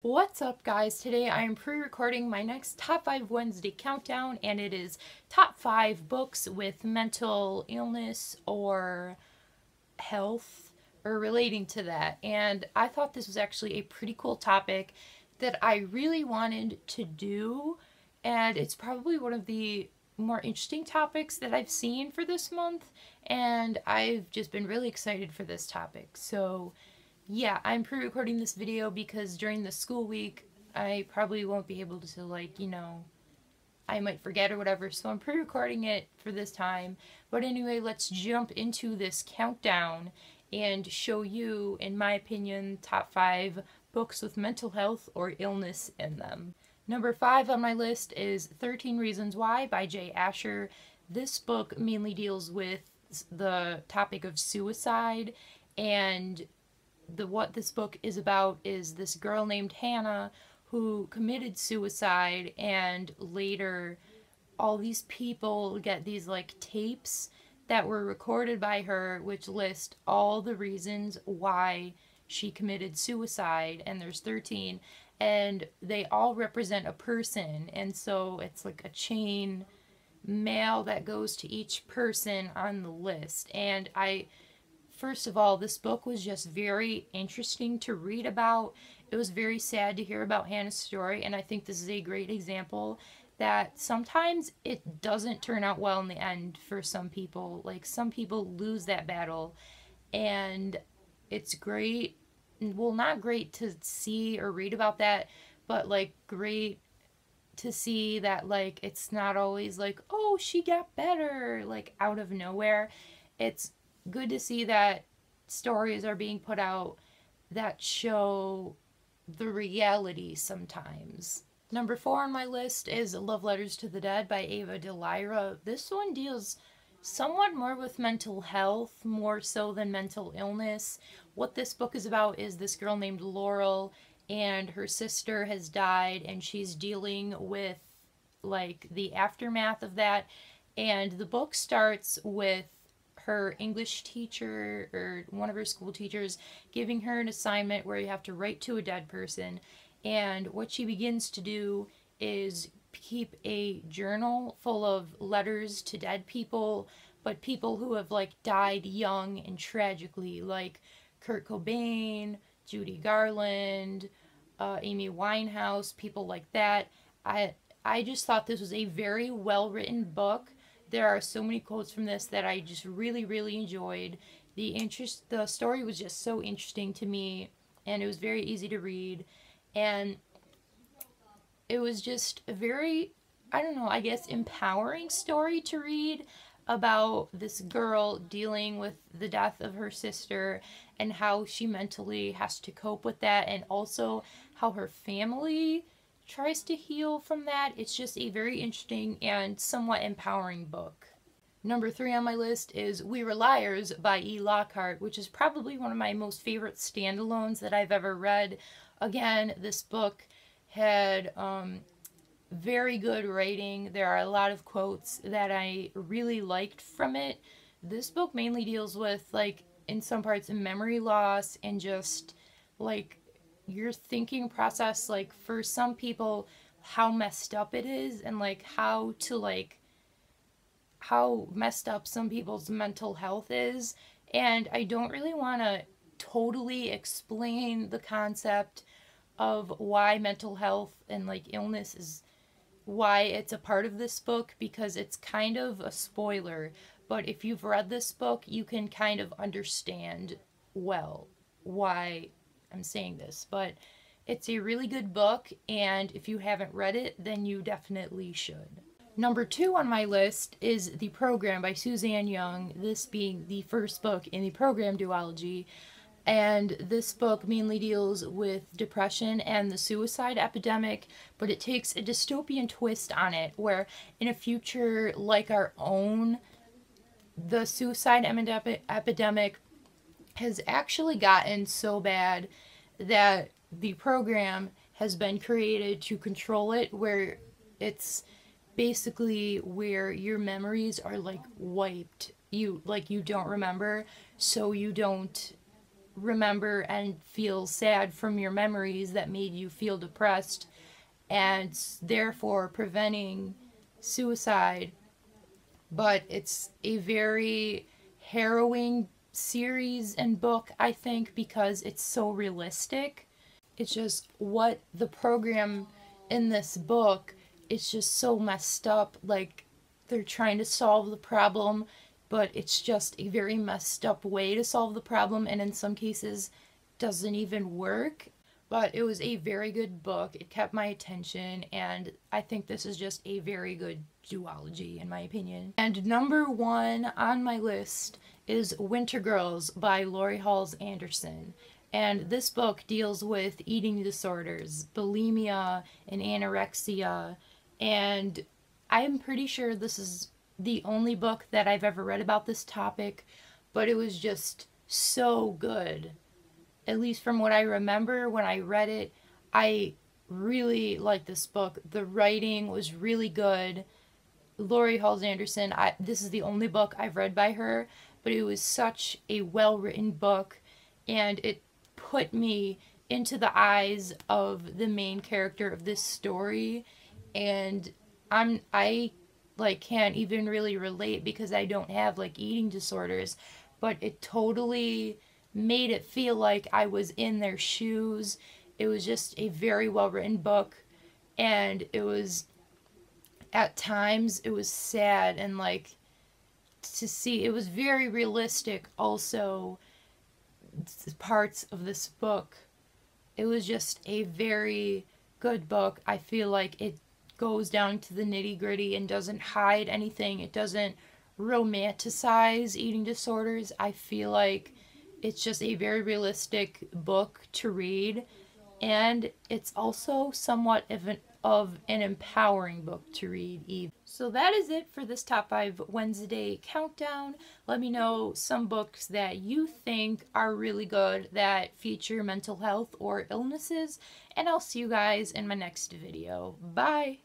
What's up, guys? Today I am pre-recording my next Top 5 Wednesday countdown, and it is top 5 books with mental illness or health or relating to that. And I thought this was actually a pretty cool topic that I really wanted to do, and it's probably one of the more interesting topics that I've seen for this month, and I've just been really excited for this topic. So yeah, I'm pre-recording this video because during the school week, I probably won't be able to, I might forget or whatever, so I'm pre-recording it for this time. But anyway, let's jump into this countdown and show you, in my opinion, top 5 books with mental health or illness in them. Number 5 on my list is 13 Reasons Why by Jay Asher. This book mainly deals with the topic of suicide, and what this book is about is this girl named Hannah who committed suicide, and later all these people get these tapes that were recorded by her which list all the reasons why she committed suicide, and there's 13, and they all represent a person, and so it's like a chain mail that goes to each person on the list. And first of all, this book was just very interesting to read about. It was very sad to hear about Hannah's story, and I think this is a great example that sometimes it doesn't turn out well in the end for some people. Like, some people lose that battle, and it's great, well, not great to see or read about that, but great to see that it's not always oh, she got better out of nowhere. It's good to see that stories are being put out that show the reality sometimes. Number 4 on my list is Love Letters to the Dead by Ava DeLyra. This one deals somewhat more with mental health, more so than mental illness. What this book is about is this girl named Laurel, and her sister has died, and she's dealing with the aftermath of that. And the book starts with her English teacher, or one of her school teachers, giving her an assignment where you have to write to a dead person. And what she begins to do is keep a journal full of letters to dead people, but people who have died young and tragically, like Kurt Cobain, Judy Garland, Amy Winehouse, people like that. I just thought this was a very well written book. There are so many quotes from this that I just really, really enjoyed. The story was just so interesting to me, and it was very easy to read, and it was just a very, I don't know, I guess empowering story to read about this girl dealing with the death of her sister and how she mentally has to cope with that, and also how her family tries to heal from that. It's just a very interesting and somewhat empowering book. Number 3 on my list is We Were Liars by E. Lockhart, which is probably one of my most favorite standalones that I've ever read. Again, this book had very good writing. There are a lot of quotes that I really liked from it. This book mainly deals with, in some parts, memory loss and just your thinking process, for some people, how messed up it is, and how messed up some people's mental health is. And I don't really want to totally explain the concept of why mental health and illness is, why it's a part of this book, because it's kind of a spoiler. But if you've read this book, you can kind of understand well why I'm saying this. But it's a really good book, and if you haven't read it, then you definitely should. Number 2 on my list is The Program by Suzanne Young, this being the first book in the program duology. And this book mainly deals with depression and the suicide epidemic, but it takes a dystopian twist on it, where in a future like our own, the suicide epidemic has actually gotten so bad that the program has been created to control it, where it's basically where your memories are wiped. You don't remember, so you don't remember and feel sad from your memories that made you feel depressed, and therefore preventing suicide. But it's a very harrowing series and book, I think, because it's so realistic. It's just what the program in this book, it's just so messed up. Like, they're trying to solve the problem, but it's just a very messed up way to solve the problem, and in some cases doesn't even work. But it was a very good book. It kept my attention, and I think this is just a very good duology, in my opinion. And number one on my list is Winter Girls by Lori Halls Anderson. And this book deals with eating disorders, bulimia and anorexia, and I'm pretty sure this is the only book that I've ever read about this topic, but it was just so good. At least from what I remember when I read it, I really liked this book. The writing was really good. Lori Halls Anderson, this is the only book I've read by her, but it was such a well-written book, and it put me into the eyes of the main character of this story, and I like can't even really relate because I don't have like eating disorders, but it totally made it feel like I was in their shoes. It was just a very well written book, and it was, at times it was sad, and like to see, it was very realistic also, parts of this book. It was just a very good book. I feel like it goes down to the nitty gritty and doesn't hide anything. It doesn't romanticize eating disorders. I feel like it's just a very realistic book to read, and it's also somewhat of an empowering book to read even. So that is it for this Top 5 Wednesday countdown. Let me know some books that you think are really good that feature mental health or illnesses, and I'll see you guys in my next video. Bye!